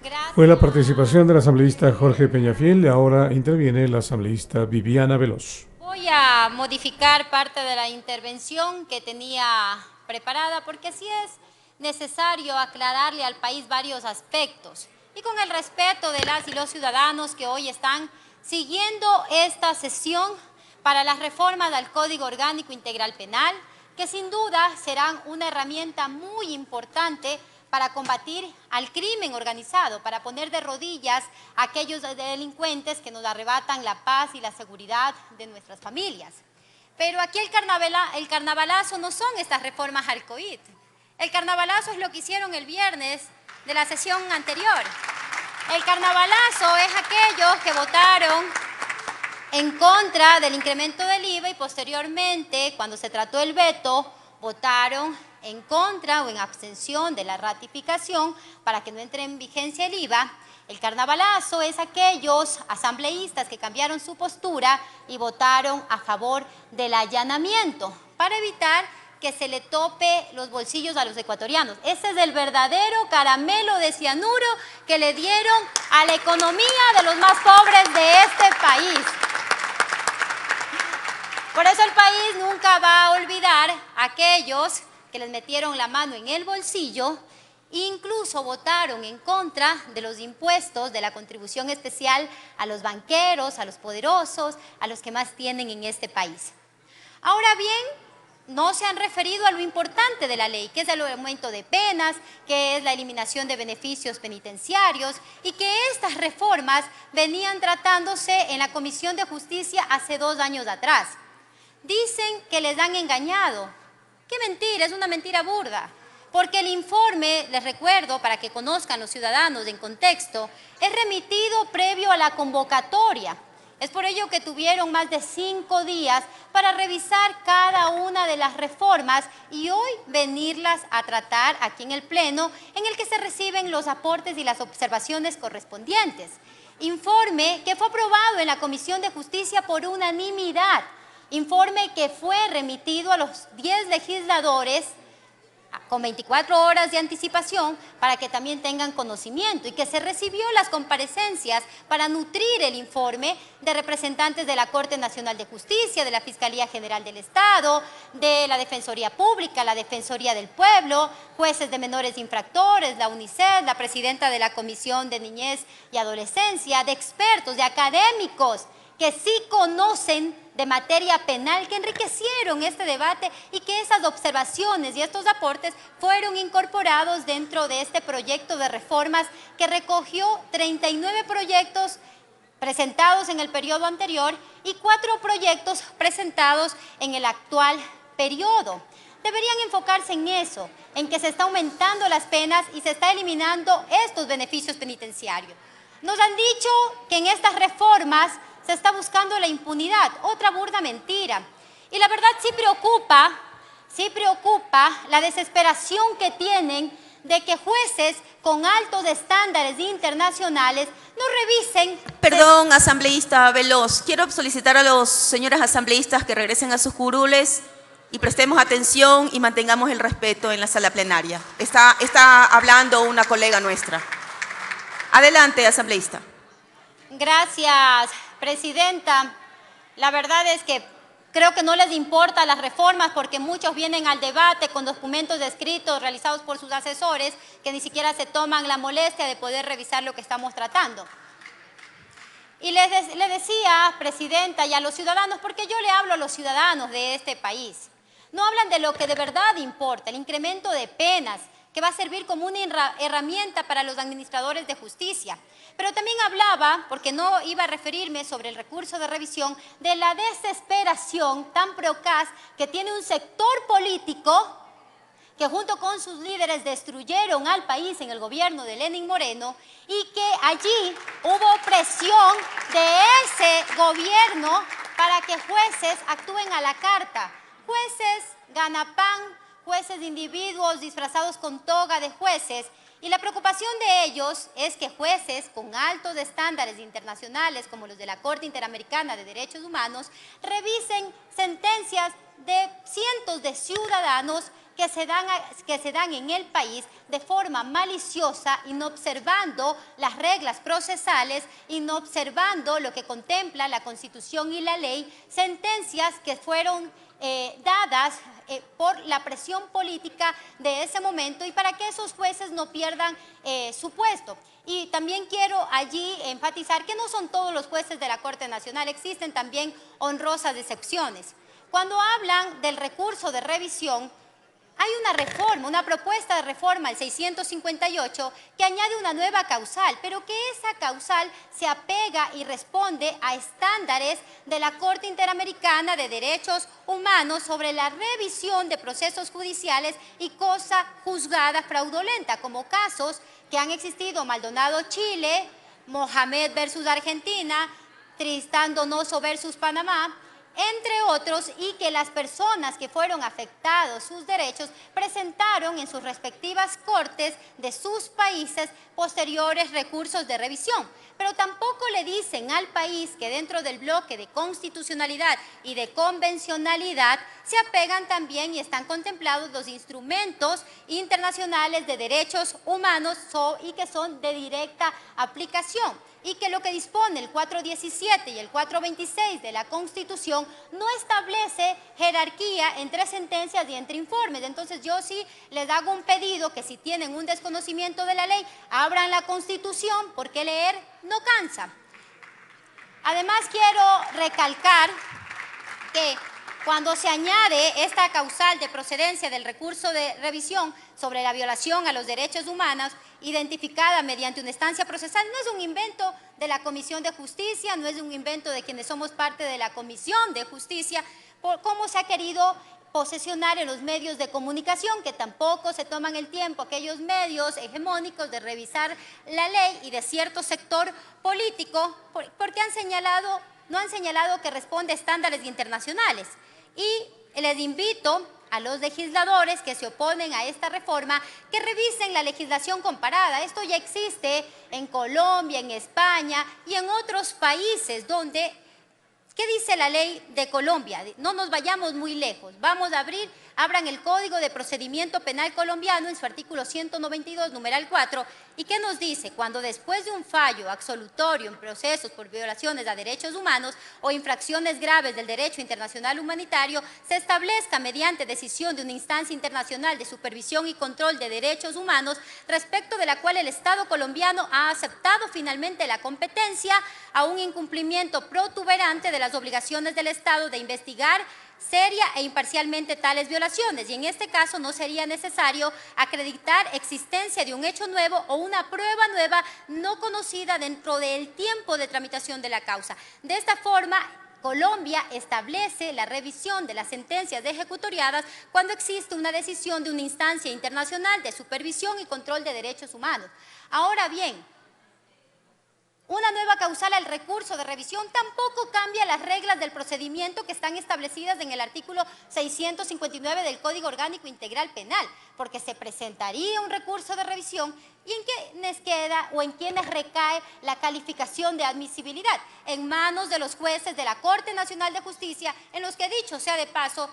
Fue la Gracias. participación del asambleísta Jorge Peñafiel. Ahora interviene la asambleísta Viviana Veloz. Voy a modificar parte de la intervención que tenía preparada porque sí es necesario aclararle al país varios aspectos y con el respeto de las y los ciudadanos que hoy están siguiendo esta sesión para las reformas al Código Orgánico Integral Penal, que sin duda serán una herramienta muy importante para combatir al crimen organizado, para poner de rodillas a aquellos delincuentes que nos arrebatan la paz y la seguridad de nuestras familias. Pero aquí el carnavalazo no son estas reformas al COVID. El carnavalazo es lo que hicieron el viernes de la sesión anterior. El carnavalazo es aquellos que votaron en contra del incremento del IVA y posteriormente, cuando se trató el veto, votaron en contra o en abstención de la ratificación para que no entre en vigencia el IVA. El carnavalazo es aquellos asambleístas que cambiaron su postura y votaron a favor del allanamiento para evitar que se le tope los bolsillos a los ecuatorianos. Ese es el verdadero caramelo de cianuro que le dieron a la economía de los más pobres de este país. Por eso el país nunca va a olvidar a aquellos que les metieron la mano en el bolsillo, incluso votaron en contra de los impuestos de la contribución especial a los banqueros, a los poderosos, a los que más tienen en este país. Ahora bien, no se han referido a lo importante de la ley, que es el aumento de penas, que es la eliminación de beneficios penitenciarios y que estas reformas venían tratándose en la Comisión de Justicia hace 2 años atrás. Dicen que les han engañado. ¡Qué mentira! Es una mentira burda. Porque el informe, les recuerdo, para que conozcan los ciudadanos en contexto, es remitido previo a la convocatoria. Es por ello que tuvieron más de 5 días para revisar cada una de las reformas y hoy venirlas a tratar aquí en el Pleno, en el que se reciben los aportes y las observaciones correspondientes. Informe que fue aprobado en la Comisión de Justicia por unanimidad. Informe que fue remitido a los 10 legisladores con 24 horas de anticipación para que también tengan conocimiento y que se recibió las comparecencias para nutrir el informe de representantes de la Corte Nacional de Justicia, de la Fiscalía General del Estado, de la Defensoría Pública, la Defensoría del Pueblo, jueces de menores infractores, la UNICEF, la presidenta de la Comisión de Niñez y Adolescencia, de expertos, de académicos que sí conocen de materia penal, que enriquecieron este debate y que esas observaciones y estos aportes fueron incorporados dentro de este proyecto de reformas que recogió 39 proyectos presentados en el periodo anterior y 4 proyectos presentados en el actual periodo. Deberían enfocarse en eso, en que se está aumentando las penas y se está eliminando estos beneficios penitenciarios. Nos han dicho que en estas reformas se está buscando la impunidad, otra burda mentira. Y la verdad sí preocupa la desesperación que tienen de que jueces con altos estándares internacionales no revisen... Perdón, asambleísta Veloz, quiero solicitar a los señores asambleístas que regresen a sus curules y prestemos atención y mantengamos el respeto en la sala plenaria. Está hablando una colega nuestra. Adelante, asambleísta. Gracias, presidenta. La verdad es que creo que no les importa las reformas porque muchos vienen al debate con documentos escritos realizados por sus asesores que ni siquiera se toman la molestia de poder revisar lo que estamos tratando. Y le decía, presidenta, y a los ciudadanos, porque yo le hablo a los ciudadanos de este país, no hablan de lo que de verdad importa, el incremento de penas, que va a servir como una herramienta para los administradores de justicia. Pero también hablaba, porque no iba a referirme sobre el recurso de revisión, de la desesperación tan procaz que tiene un sector político que junto con sus líderes destruyeron al país en el gobierno de Lenín Moreno y que allí hubo presión de ese gobierno para que jueces actúen a la carta. Jueces ganapán, jueces de individuos disfrazados con toga de jueces, y la preocupación de ellos es que jueces con altos estándares internacionales como los de la Corte Interamericana de Derechos Humanos revisen sentencias de cientos de ciudadanos que se dan en el país de forma maliciosa, inobservando las reglas procesales, inobservando lo que contempla la Constitución y la ley, sentencias que fueron dadas por la presión política de ese momento y para que esos jueces no pierdan su puesto. Y también quiero allí enfatizar que no son todos los jueces de la Corte Nacional, existen también honrosas excepciones. Cuando hablan del recurso de revisión, hay una reforma, una propuesta de reforma, el 658, que añade una nueva causal, pero que esa causal se apega y responde a estándares de la Corte Interamericana de Derechos Humanos sobre la revisión de procesos judiciales y cosa juzgada fraudulenta, como casos que han existido: Maldonado Chile, Mohamed versus Argentina, Tristán Donoso versus Panamá, entre otros, y que las personas que fueron afectados sus derechos presentaron en sus respectivas cortes de sus países posteriores recursos de revisión. Pero tampoco le dicen al país que dentro del bloque de constitucionalidad y de convencionalidad se apegan también y están contemplados los instrumentos internacionales de derechos humanos y que son de directa aplicación, y que lo que dispone el 417 y el 426 de la Constitución no establece jerarquía entre sentencias y entre informes. Entonces yo sí les hago un pedido que si tienen un desconocimiento de la ley, abran la Constitución, porque leer no cansa. Además quiero recalcar que cuando se añade esta causal de procedencia del recurso de revisión sobre la violación a los derechos humanos, identificada mediante una instancia procesal, no es un invento de la Comisión de Justicia, no es un invento de quienes somos parte de la Comisión de Justicia, por cómo se ha querido posesionar en los medios de comunicación, que tampoco se toman el tiempo, aquellos medios hegemónicos, de revisar la ley, y de cierto sector político, porque no han señalado que responde a estándares internacionales. Y les invito a los legisladores que se oponen a esta reforma que revisen la legislación comparada. Esto ya existe en Colombia, en España y en otros países donde... ¿Qué dice la ley de Colombia? No nos vayamos muy lejos. Vamos a abran el Código de Procedimiento Penal colombiano en su artículo 192, numeral 4. ¿Y qué nos dice? Cuando después de un fallo absolutorio en procesos por violaciones a derechos humanos o infracciones graves del derecho internacional humanitario, se establezca mediante decisión de una instancia internacional de supervisión y control de derechos humanos, respecto de la cual el Estado colombiano ha aceptado finalmente la competencia a un incumplimiento protuberante de las obligaciones del Estado de investigar seria e imparcialmente tales violaciones, y en este caso no sería necesario acreditar existencia de un hecho nuevo o una prueba nueva no conocida dentro del tiempo de tramitación de la causa. De esta forma, Colombia establece la revisión de las sentencias ejecutoriadas cuando existe una decisión de una instancia internacional de supervisión y control de derechos humanos. Ahora bien, una nueva causal al recurso de revisión tampoco cambia las reglas del procedimiento que están establecidas en el artículo 659 del Código Orgánico Integral Penal, porque se presentaría un recurso de revisión y en quienes queda o en quienes recae la calificación de admisibilidad, en manos de los jueces de la Corte Nacional de Justicia, en los que, dicho sea de paso,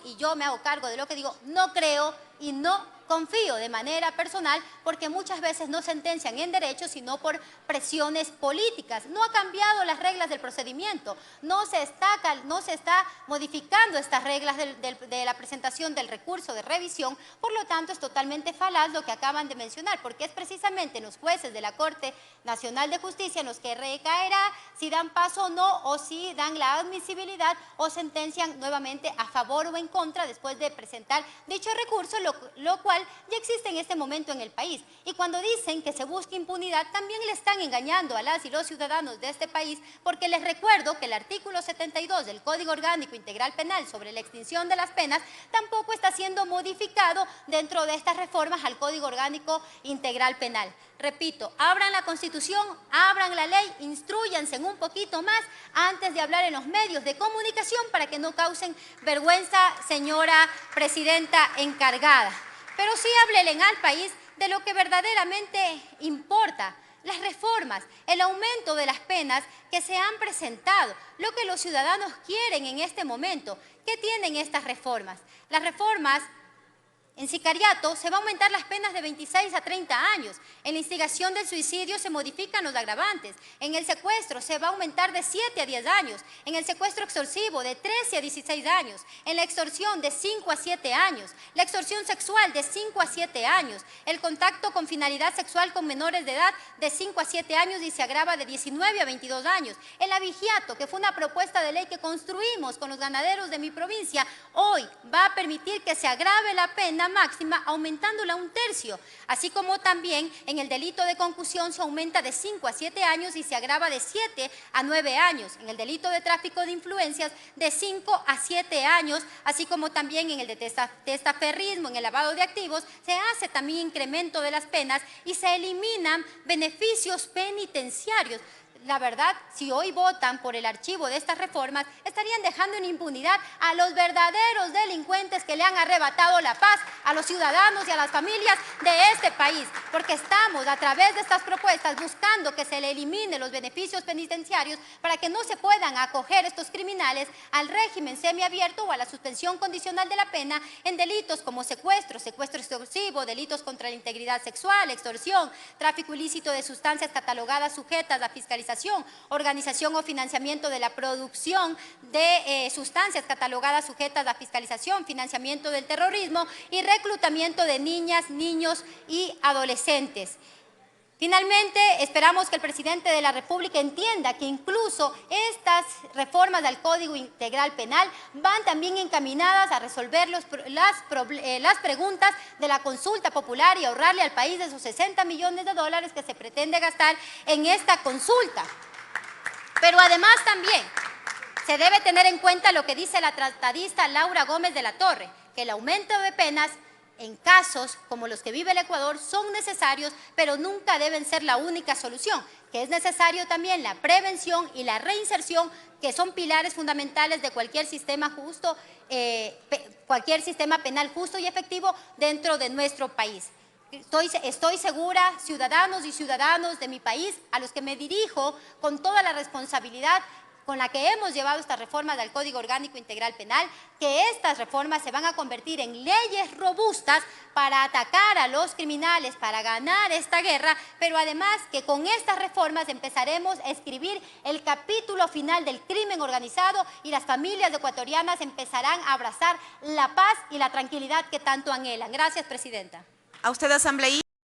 y yo me hago cargo de lo que digo, no creo y no confío de manera personal, porque muchas veces no sentencian en derecho, sino por presiones políticas. No ha cambiado las reglas del procedimiento, no se está modificando estas reglas de la presentación del recurso de revisión, por lo tanto es totalmente falaz lo que acaban de mencionar, porque es precisamente en los jueces de la Corte Nacional de Justicia en los que recaerá si dan paso o no, o si dan la admisibilidad o sentencian nuevamente a favor o en contra después de presentar dicho recurso, lo cual ya existe en este momento en el país. Y cuando dicen que se busca impunidad, también le están engañando a las y los ciudadanos de este país, porque les recuerdo que el artículo 72 del Código Orgánico Integral Penal sobre la extinción de las penas tampoco está siendo modificado dentro de estas reformas al Código Orgánico Integral Penal. Repito, abran la Constitución, abran la ley, instrúyanse un poquito más antes de hablar en los medios de comunicación para que no causen vergüenza, señora presidenta encargada. Pero sí háblele al país de lo que verdaderamente importa, las reformas, el aumento de las penas que se han presentado, lo que los ciudadanos quieren en este momento. ¿Qué tienen estas reformas? Las reformas En sicariato se va a aumentar las penas de 26 a 30 años. En la instigación del suicidio se modifican los agravantes. En el secuestro se va a aumentar de 7 a 10 años. En el secuestro extorsivo de 13 a 16 años. En la extorsión de 5 a 7 años. La extorsión sexual de 5 a 7 años. El contacto con finalidad sexual con menores de edad de 5 a 7 años y se agrava de 19 a 22 años. El abigeato, que fue una propuesta de ley que construimos con los ganaderos de mi provincia, hoy va a permitir que se agrave la pena máxima aumentándola un tercio, así como también en el delito de concusión se aumenta de 5 a 7 años y se agrava de 7 a 9 años, en el delito de tráfico de influencias de 5 a 7 años, así como también en el de testaferrismo, en el lavado de activos, se hace también incremento de las penas y se eliminan beneficios penitenciarios. La verdad, si hoy votan por el archivo de estas reformas, estarían dejando en impunidad a los verdaderos delincuentes que le han arrebatado la paz a los ciudadanos y a las familias de este país, porque estamos a través de estas propuestas buscando que se le elimine los beneficios penitenciarios para que no se puedan acoger estos criminales al régimen semiabierto o a la suspensión condicional de la pena en delitos como secuestro, secuestro extorsivo, delitos contra la integridad sexual, extorsión, tráfico ilícito de sustancias catalogadas sujetas a fiscalización, organización o financiamiento de la producción de sustancias catalogadas sujetas a fiscalización, financiamiento del terrorismo y reclutamiento de niñas, niños y adolescentes. Finalmente, esperamos que el presidente de la República entienda que incluso estas reformas al Código Integral Penal van también encaminadas a resolver las preguntas de la consulta popular y ahorrarle al país esos 60 millones de dólares que se pretende gastar en esta consulta. Pero además también se debe tener en cuenta lo que dice la tratadista Laura Gómez de la Torre, que el aumento de penas en casos como los que vive el Ecuador son necesarios, pero nunca deben ser la única solución, que es necesario también la prevención y la reinserción, que son pilares fundamentales de cualquier sistema justo, cualquier sistema penal justo y efectivo dentro de nuestro país. Estoy segura, ciudadanos y ciudadanos de mi país, a los que me dirijo con toda la responsabilidad con la que hemos llevado estas reformas del Código Orgánico Integral Penal, que estas reformas se van a convertir en leyes robustas para atacar a los criminales, para ganar esta guerra, pero además que con estas reformas empezaremos a escribir el capítulo final del crimen organizado y las familias ecuatorianas empezarán a abrazar la paz y la tranquilidad que tanto anhelan. Gracias, presidenta. A usted, asambleísta.